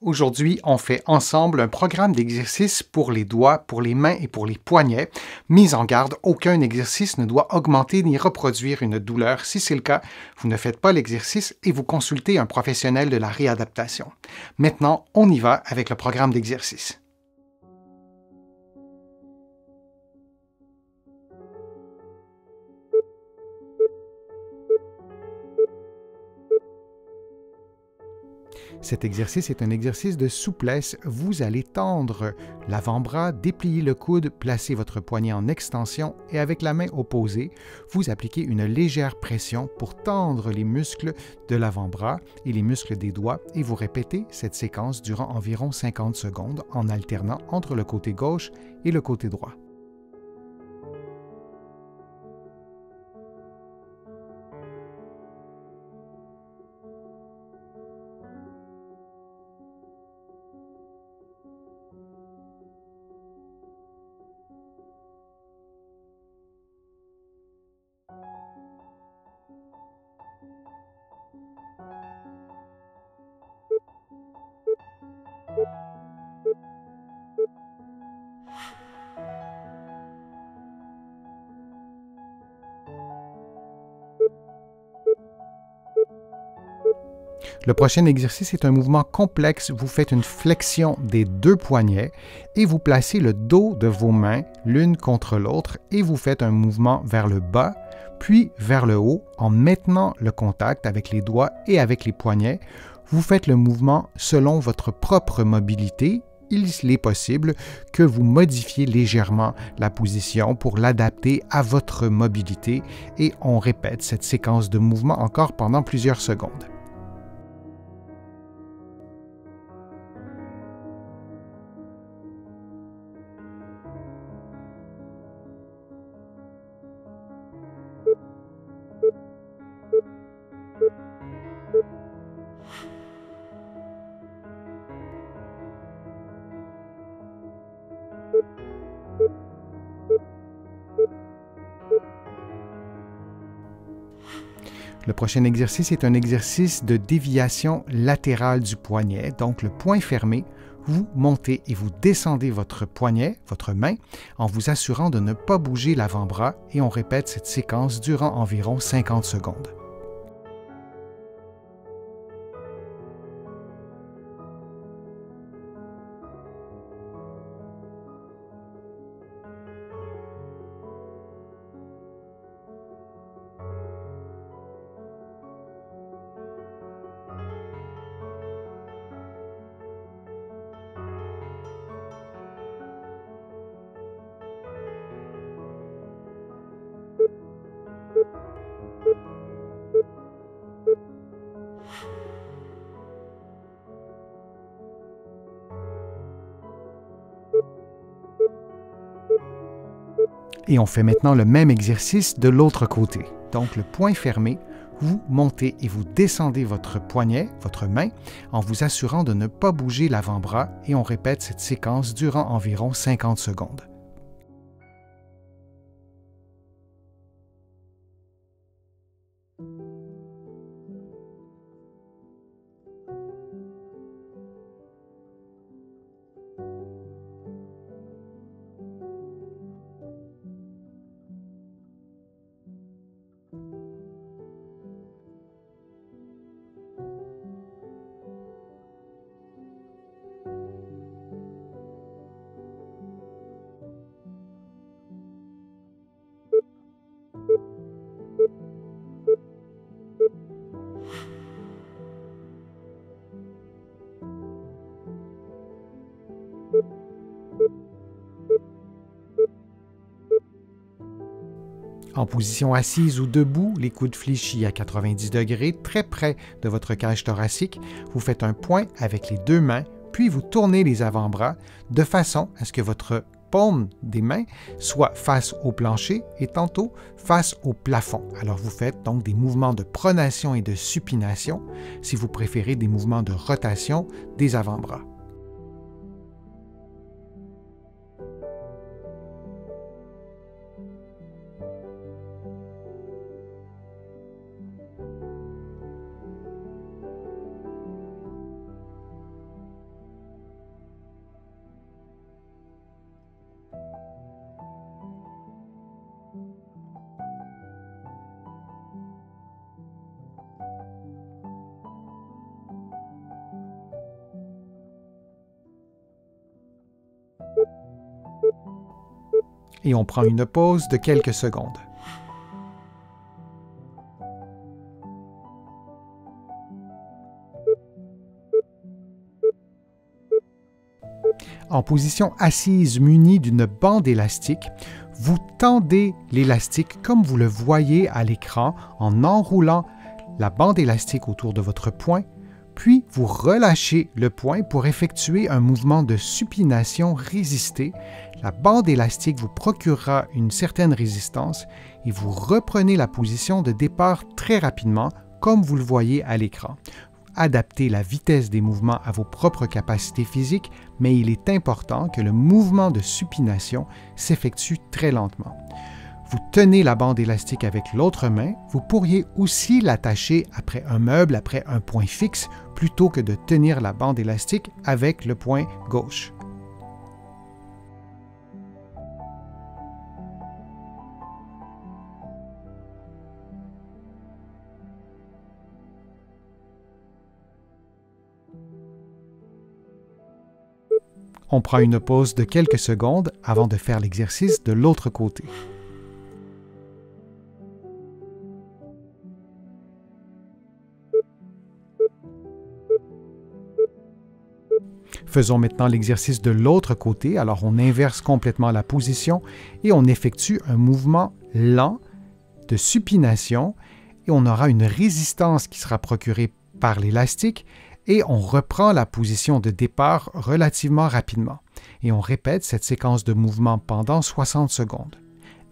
Aujourd'hui, on fait ensemble un programme d'exercice pour les doigts, pour les mains et pour les poignets. Mise en garde, aucun exercice ne doit augmenter ni reproduire une douleur. Si c'est le cas, vous ne faites pas l'exercice et vous consultez un professionnel de la réadaptation. Maintenant, on y va avec le programme d'exercice. Cet exercice est un exercice de souplesse. Vous allez tendre l'avant-bras, déplier le coude, placer votre poignet en extension et avec la main opposée, vous appliquez une légère pression pour tendre les muscles de l'avant-bras et les muscles des doigts et vous répétez cette séquence durant environ 50 secondes en alternant entre le côté gauche et le côté droit. Le prochain exercice est un mouvement complexe. Vous faites une flexion des deux poignets et vous placez le dos de vos mains l'une contre l'autre et vous faites un mouvement vers le bas, puis vers le haut en maintenant le contact avec les doigts et avec les poignets. Vous faites le mouvement selon votre propre mobilité. Il est possible que vous modifiez légèrement la position pour l'adapter à votre mobilité et on répète cette séquence de mouvement encore pendant plusieurs secondes. Le prochain exercice est un exercice de déviation latérale du poignet. Donc, le poing fermé, vous montez et vous descendez votre poignet, votre main, en vous assurant de ne pas bouger l'avant-bras et on répète cette séquence durant environ 50 secondes. Et on fait maintenant le même exercice de l'autre côté. Donc le poing fermé, vous montez et vous descendez votre poignet, votre main, en vous assurant de ne pas bouger l'avant-bras et on répète cette séquence durant environ 50 secondes. En position assise ou debout, les coudes fléchis à 90 degrés, très près de votre cage thoracique, vous faites un point avec les deux mains, puis vous tournez les avant-bras de façon à ce que votre paume des mains soit face au plancher et tantôt face au plafond. Alors vous faites donc des mouvements de pronation et de supination, si vous préférez des mouvements de rotation des avant-bras. Et on prend une pause de quelques secondes. En position assise munie d'une bande élastique, vous tendez l'élastique comme vous le voyez à l'écran en enroulant la bande élastique autour de votre poing, puis vous relâchez le poing pour effectuer un mouvement de supination résisté. La bande élastique vous procurera une certaine résistance et vous reprenez la position de départ très rapidement comme vous le voyez à l'écran. Adaptez la vitesse des mouvements à vos propres capacités physiques, mais il est important que le mouvement de supination s'effectue très lentement. Vous tenez la bande élastique avec l'autre main, vous pourriez aussi l'attacher après un meuble, après un point fixe, plutôt que de tenir la bande élastique avec le poing gauche. On prend une pause de quelques secondes avant de faire l'exercice de l'autre côté. Faisons maintenant l'exercice de l'autre côté. Alors on inverse complètement la position et on effectue un mouvement lent de supination et on aura une résistance qui sera procurée par l'élastique et on reprend la position de départ relativement rapidement. Et on répète cette séquence de mouvements pendant 60 secondes.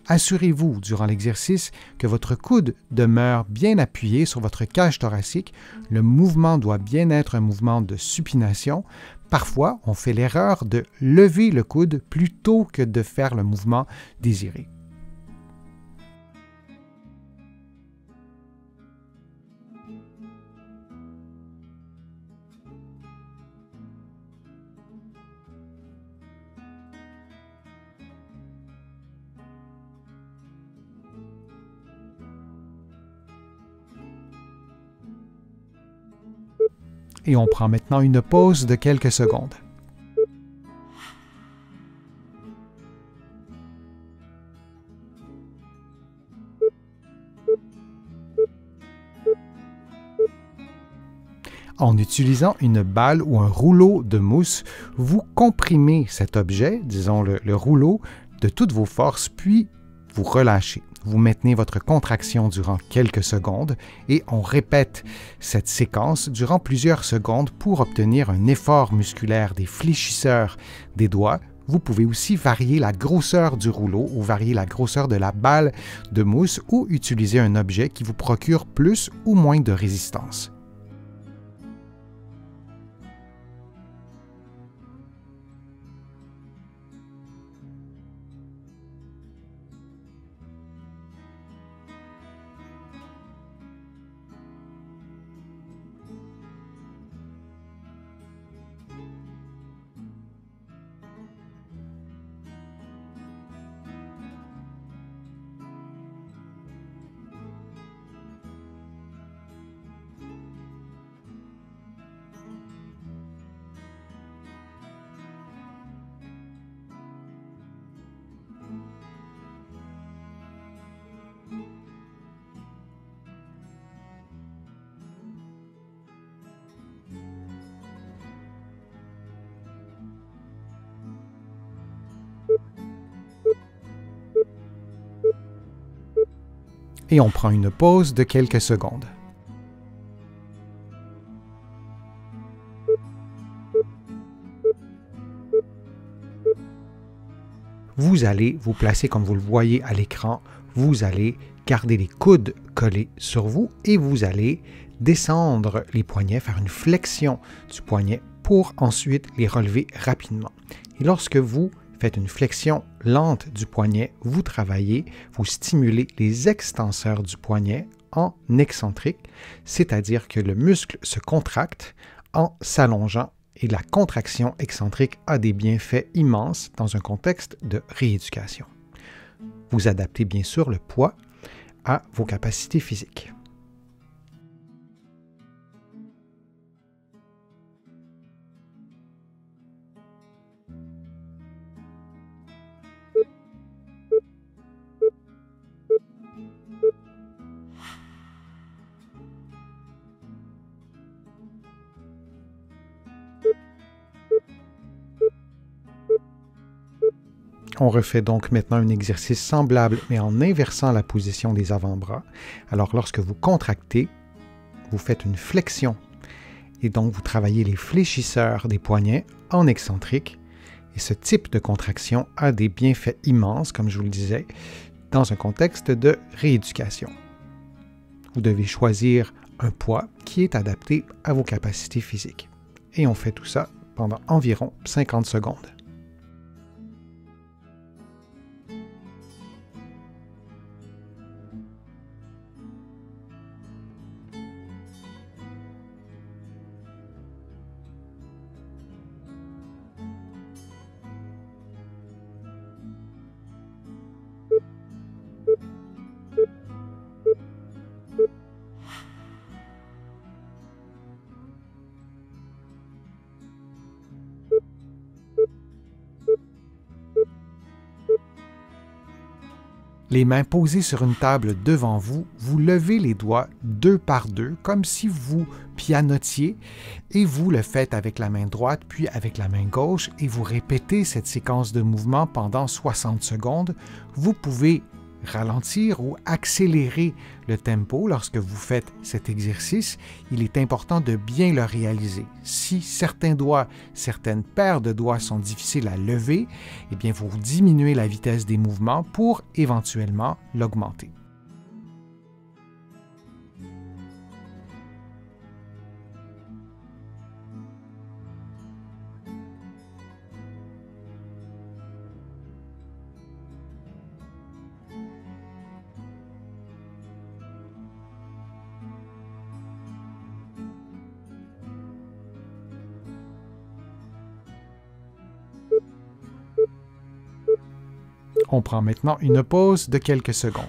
Assurez-vous durant l'exercice que votre coude demeure bien appuyé sur votre cage thoracique. Le mouvement doit bien être un mouvement de supination. Parfois, on fait l'erreur de lever le coude plutôt que de faire le mouvement désiré. Et on prend maintenant une pause de quelques secondes. En utilisant une balle ou un rouleau de mousse, vous comprimez cet objet, disons le rouleau, de toutes vos forces, puis vous relâchez. Vous maintenez votre contraction durant quelques secondes et on répète cette séquence durant plusieurs secondes pour obtenir un effort musculaire des fléchisseurs des doigts. Vous pouvez aussi varier la grosseur du rouleau ou varier la grosseur de la balle de mousse ou utiliser un objet qui vous procure plus ou moins de résistance. Et on prend une pause de quelques secondes. Vous allez vous placer comme vous le voyez à l'écran. Vous allez garder les coudes collés sur vous et vous allez descendre les poignets, faire une flexion du poignet pour ensuite les relever rapidement. Et lorsque vous faites une flexion lente du poignet, vous travaillez, vous stimulez les extenseurs du poignet en excentrique, c'est-à-dire que le muscle se contracte en s'allongeant et la contraction excentrique a des bienfaits immenses dans un contexte de rééducation. Vous adaptez bien sûr le poids à vos capacités physiques. On refait donc maintenant un exercice semblable, mais en inversant la position des avant-bras. Alors, lorsque vous contractez, vous faites une flexion. Et donc, vous travaillez les fléchisseurs des poignets en excentrique. Et ce type de contraction a des bienfaits immenses, comme je vous le disais, dans un contexte de rééducation. Vous devez choisir un poids qui est adapté à vos capacités physiques. Et on fait tout ça pendant environ 50 secondes. Les mains posées sur une table devant vous, vous levez les doigts deux par deux, comme si vous pianotiez, et vous le faites avec la main droite, puis avec la main gauche, et vous répétez cette séquence de mouvements pendant 60 secondes. Vous pouvez ralentir ou accélérer le tempo lorsque vous faites cet exercice. Il est important de bien le réaliser. Si certains doigts, certaines paires de doigts sont difficiles à lever, eh bien vous diminuez la vitesse des mouvements pour éventuellement l'augmenter. On prend maintenant une pause de quelques secondes.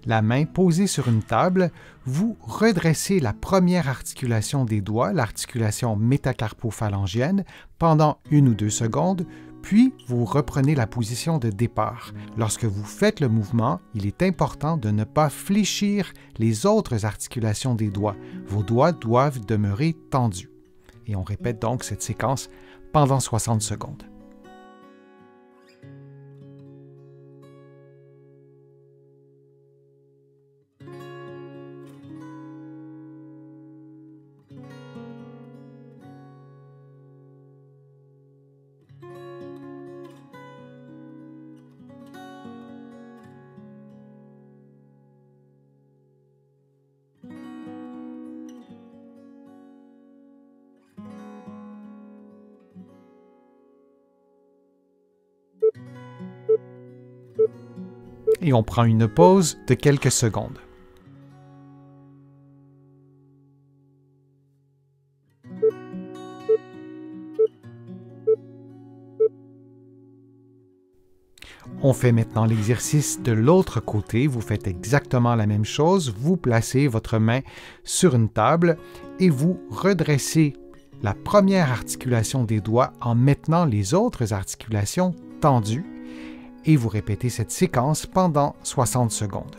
La main posée sur une table, vous redressez la première articulation des doigts, l'articulation métacarpophalangienne, pendant 1 ou 2 secondes, puis vous reprenez la position de départ. Lorsque vous faites le mouvement, il est important de ne pas fléchir les autres articulations des doigts. Vos doigts doivent demeurer tendus. Et on répète donc cette séquence pendant 60 secondes. Et on prend une pause de quelques secondes. On fait maintenant l'exercice de l'autre côté. Vous faites exactement la même chose. Vous placez votre main sur une table et vous redressez la première articulation des doigts en maintenant les autres articulations tendues. Et vous répétez cette séquence pendant 60 secondes.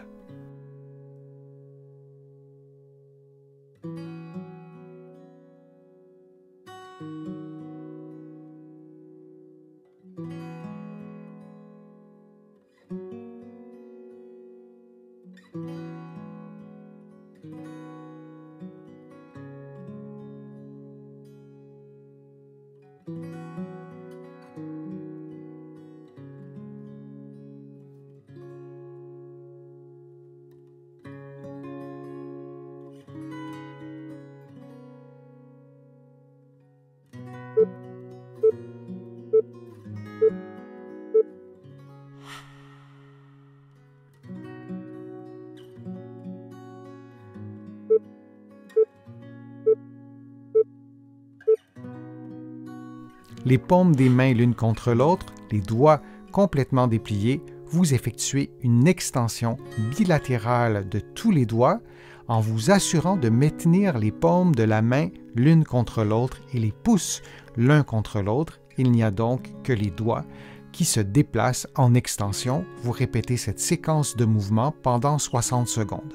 Les paumes des mains l'une contre l'autre, les doigts complètement dépliés, vous effectuez une extension bilatérale de tous les doigts en vous assurant de maintenir les paumes de la main l'une contre l'autre et les pouces l'un contre l'autre. Il n'y a donc que les doigts qui se déplacent en extension. Vous répétez cette séquence de mouvements pendant 60 secondes.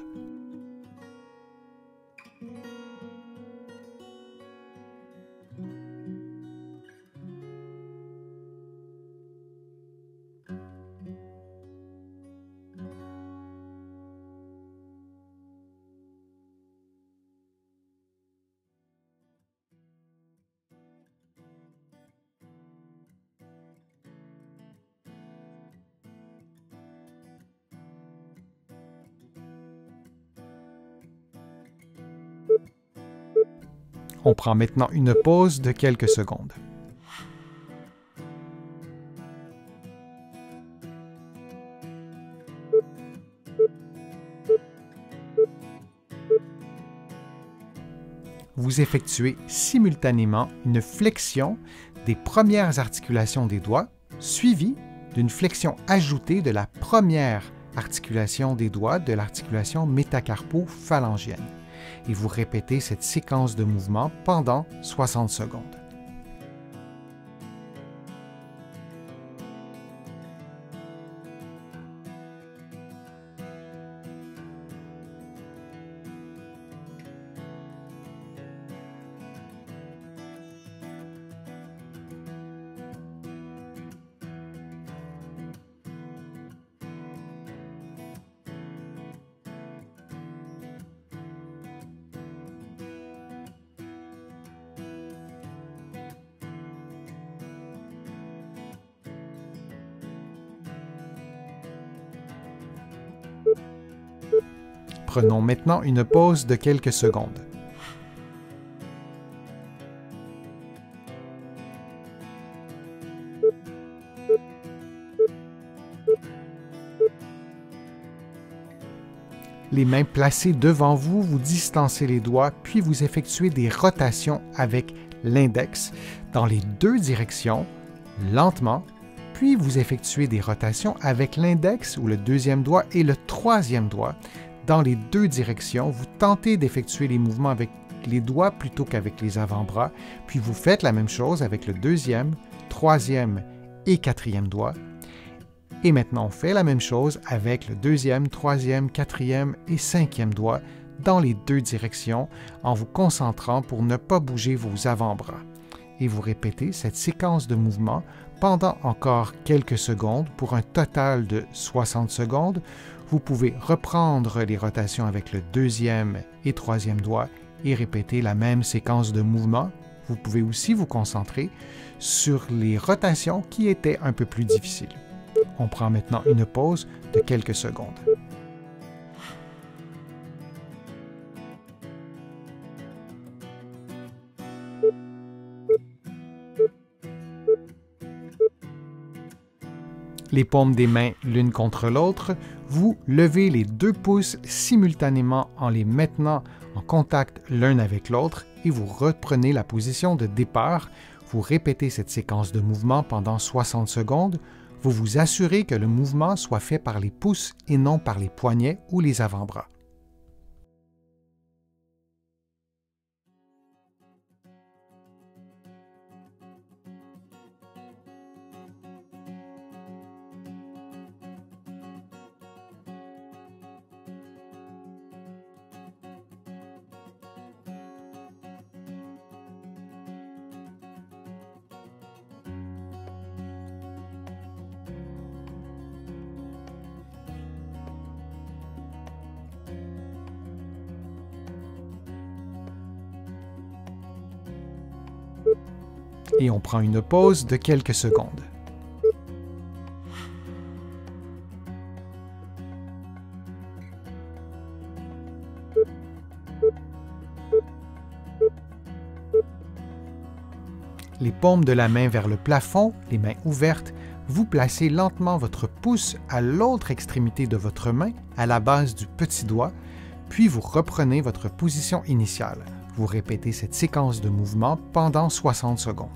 On prend maintenant une pause de quelques secondes. Vous effectuez simultanément une flexion des premières articulations des doigts, suivie d'une flexion ajoutée de la première articulation des doigts de l'articulation métacarpo-phalangienne. Et vous répétez cette séquence de mouvements pendant 60 secondes. Prenons maintenant une pause de quelques secondes. Les mains placées devant vous, vous distancez les doigts, puis vous effectuez des rotations avec l'index dans les deux directions, lentement, puis vous effectuez des rotations avec l'index ou le deuxième doigt et le troisième doigt dans les deux directions. Vous tentez d'effectuer les mouvements avec les doigts plutôt qu'avec les avant-bras, puis vous faites la même chose avec le deuxième, troisième et quatrième doigt. Et maintenant, on fait la même chose avec le deuxième, troisième, quatrième et cinquième doigt dans les deux directions en vous concentrant pour ne pas bouger vos avant-bras. Et vous répétez cette séquence de mouvements pendant encore quelques secondes pour un total de 60 secondes. Vous pouvez reprendre les rotations avec le deuxième et troisième doigt et répéter la même séquence de mouvements. Vous pouvez aussi vous concentrer sur les rotations qui étaient un peu plus difficiles. On prend maintenant une pause de quelques secondes. Les paumes des mains l'une contre l'autre, vous levez les deux pouces simultanément en les maintenant en contact l'un avec l'autre et vous reprenez la position de départ. Vous répétez cette séquence de mouvements pendant 60 secondes. Vous vous assurez que le mouvement soit fait par les pouces et non par les poignets ou les avant-bras. Et on prend une pause de quelques secondes. Les paumes de la main vers le plafond, les mains ouvertes, vous placez lentement votre pouce à l'autre extrémité de votre main, à la base du petit doigt, puis vous reprenez votre position initiale. Vous répétez cette séquence de mouvements pendant 60 secondes.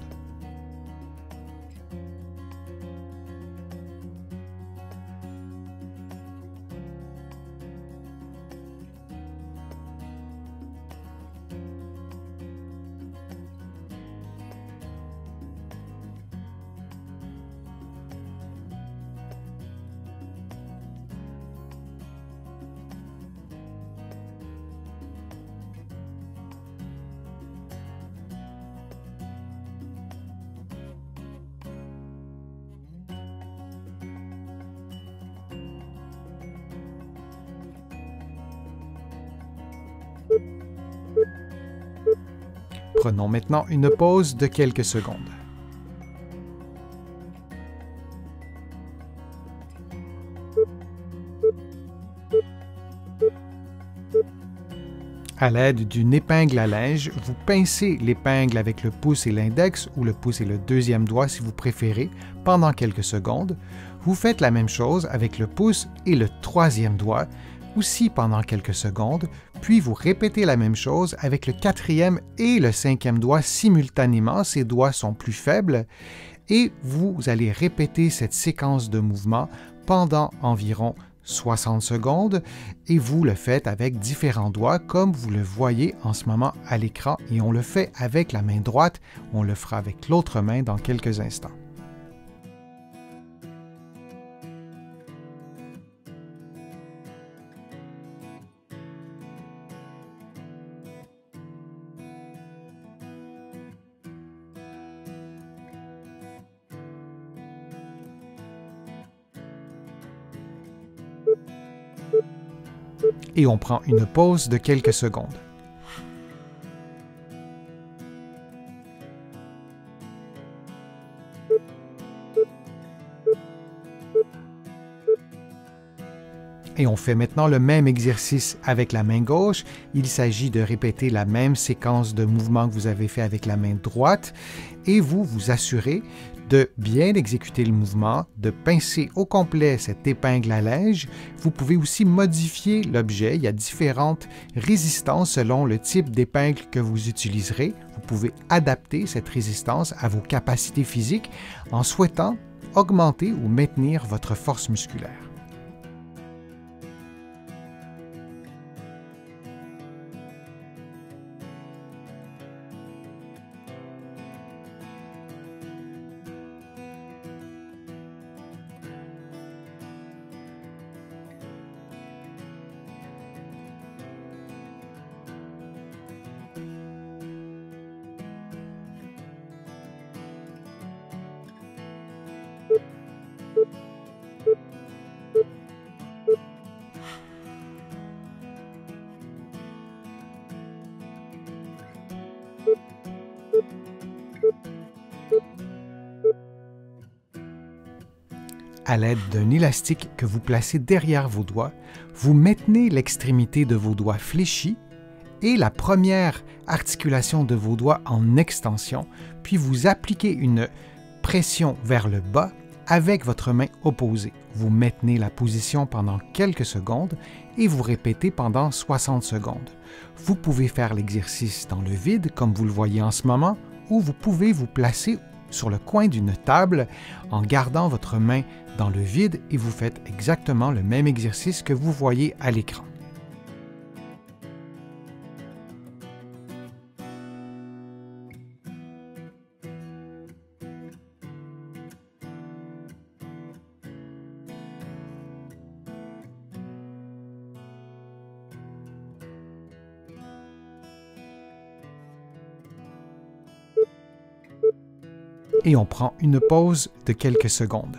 Prenons maintenant une pause de quelques secondes. À l'aide d'une épingle à linge, vous pincez l'épingle avec le pouce et l'index, ou le pouce et le deuxième doigt si vous préférez, pendant quelques secondes. Vous faites la même chose avec le pouce et le troisième doigt, aussi pendant quelques secondes, puis vous répétez la même chose avec le quatrième et le cinquième doigt simultanément. Ces doigts sont plus faibles, et vous allez répéter cette séquence de mouvements pendant environ 60 secondes, et vous le faites avec différents doigts comme vous le voyez en ce moment à l'écran, et on le fait avec la main droite, on le fera avec l'autre main dans quelques instants. Et on prend une pause de quelques secondes. Et on fait maintenant le même exercice avec la main gauche. Il s'agit de répéter la même séquence de mouvements que vous avez fait avec la main droite, et vous vous assurez de bien exécuter le mouvement, de pincer au complet cette épingle à linge. Vous pouvez aussi modifier l'objet. Il y a différentes résistances selon le type d'épingle que vous utiliserez. Vous pouvez adapter cette résistance à vos capacités physiques en souhaitant augmenter ou maintenir votre force musculaire. À l'aide d'un élastique que vous placez derrière vos doigts, vous maintenez l'extrémité de vos doigts fléchis et la première articulation de vos doigts en extension, puis vous appliquez une pression vers le bas avec votre main opposée. Vous maintenez la position pendant quelques secondes et vous répétez pendant 60 secondes. Vous pouvez faire l'exercice dans le vide, comme vous le voyez en ce moment, ou vous pouvez vous placer sur le coin d'une table en gardant votre main dans le vide, et vous faites exactement le même exercice que vous voyez à l'écran. Et on prend une pause de quelques secondes.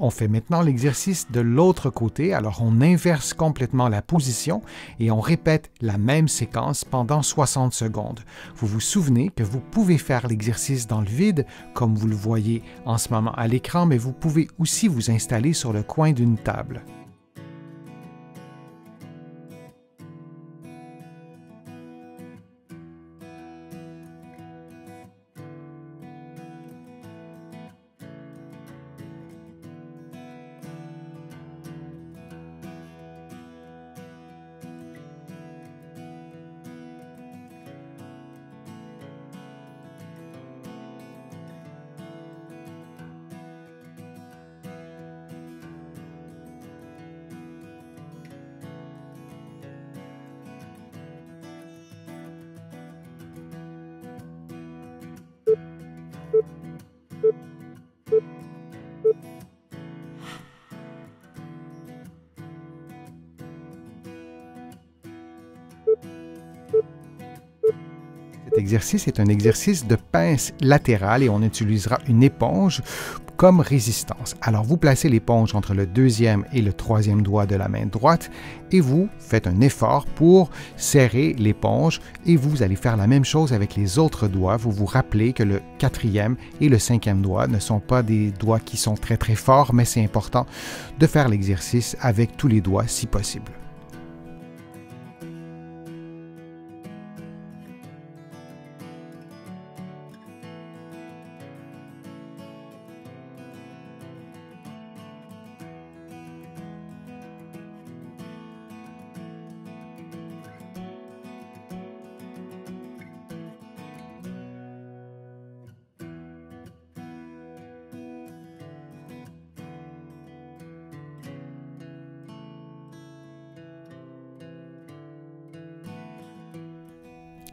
On fait maintenant l'exercice de l'autre côté, alors on inverse complètement la position et on répète la même séquence pendant 60 secondes. Vous vous souvenez que vous pouvez faire l'exercice dans le vide, comme vous le voyez en ce moment à l'écran, mais vous pouvez aussi vous installer sur le coin d'une table. Cet exercice est un exercice de pince latérale et on utilisera une éponge comme résistance. Alors vous placez l'éponge entre le deuxième et le troisième doigt de la main droite et vous faites un effort pour serrer l'éponge et vous allez faire la même chose avec les autres doigts. Vous vous rappelez que le quatrième et le cinquième doigt ne sont pas des doigts qui sont très très forts, mais c'est important de faire l'exercice avec tous les doigts si possible.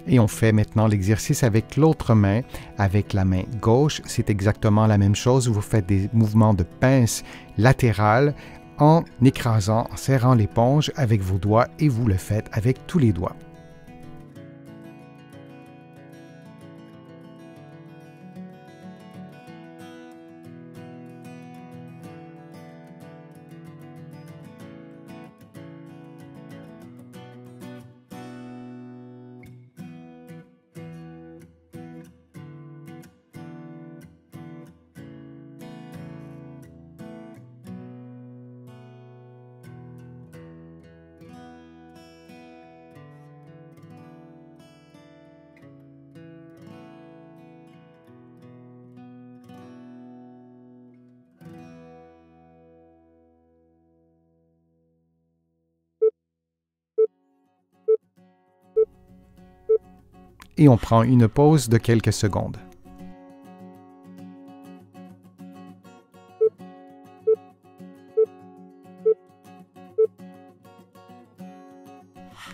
Et on fait maintenant l'exercice avec l'autre main, avec la main gauche. C'est exactement la même chose. Vous faites des mouvements de pince latérales en écrasant, en serrant l'éponge avec vos doigts et vous le faites avec tous les doigts. Et on prend une pause de quelques secondes.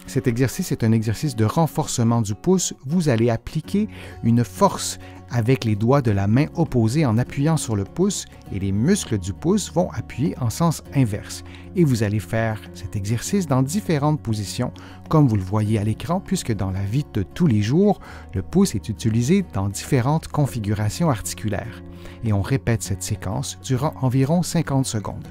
Cet exercice est un exercice de renforcement du pouce. Vous allez appliquer une force avec les doigts de la main opposée en appuyant sur le pouce et les muscles du pouce vont appuyer en sens inverse. Et vous allez faire cet exercice dans différentes positions, comme vous le voyez à l'écran, puisque dans la vie de tous les jours, le pouce est utilisé dans différentes configurations articulaires. Et on répète cette séquence durant environ 50 secondes.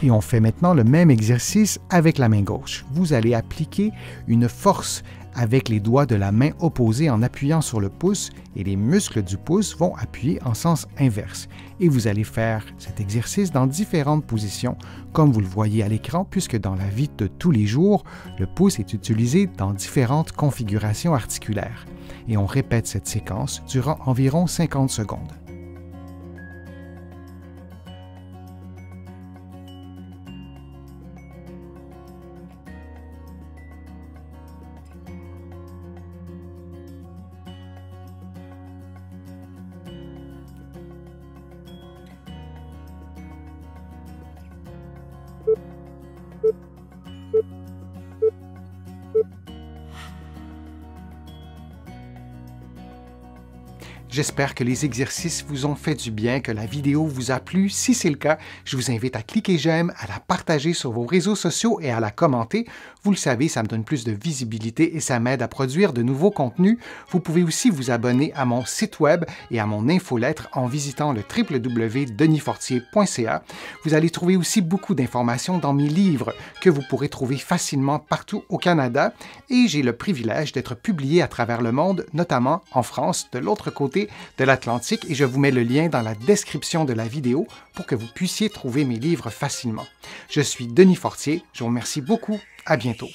Et on fait maintenant le même exercice avec la main gauche. Vous allez appliquer une force avec les doigts de la main opposée en appuyant sur le pouce et les muscles du pouce vont appuyer en sens inverse. Et vous allez faire cet exercice dans différentes positions, comme vous le voyez à l'écran, puisque dans la vie de tous les jours, le pouce est utilisé dans différentes configurations articulaires. Et on répète cette séquence durant environ 50 secondes. J'espère que les exercices vous ont fait du bien, que la vidéo vous a plu. Si c'est le cas, je vous invite à cliquer j'aime, à la partager sur vos réseaux sociaux et à la commenter. Vous le savez, ça me donne plus de visibilité et ça m'aide à produire de nouveaux contenus. Vous pouvez aussi vous abonner à mon site web et à mon infolettre en visitant le www.denisfortier.ca. Vous allez trouver aussi beaucoup d'informations dans mes livres que vous pourrez trouver facilement partout au Canada et j'ai le privilège d'être publié à travers le monde, notamment en France, de l'autre côté de l'Atlantique et je vous mets le lien dans la description de la vidéo pour que vous puissiez trouver mes livres facilement. Je suis Denis Fortier, je vous remercie beaucoup, à bientôt.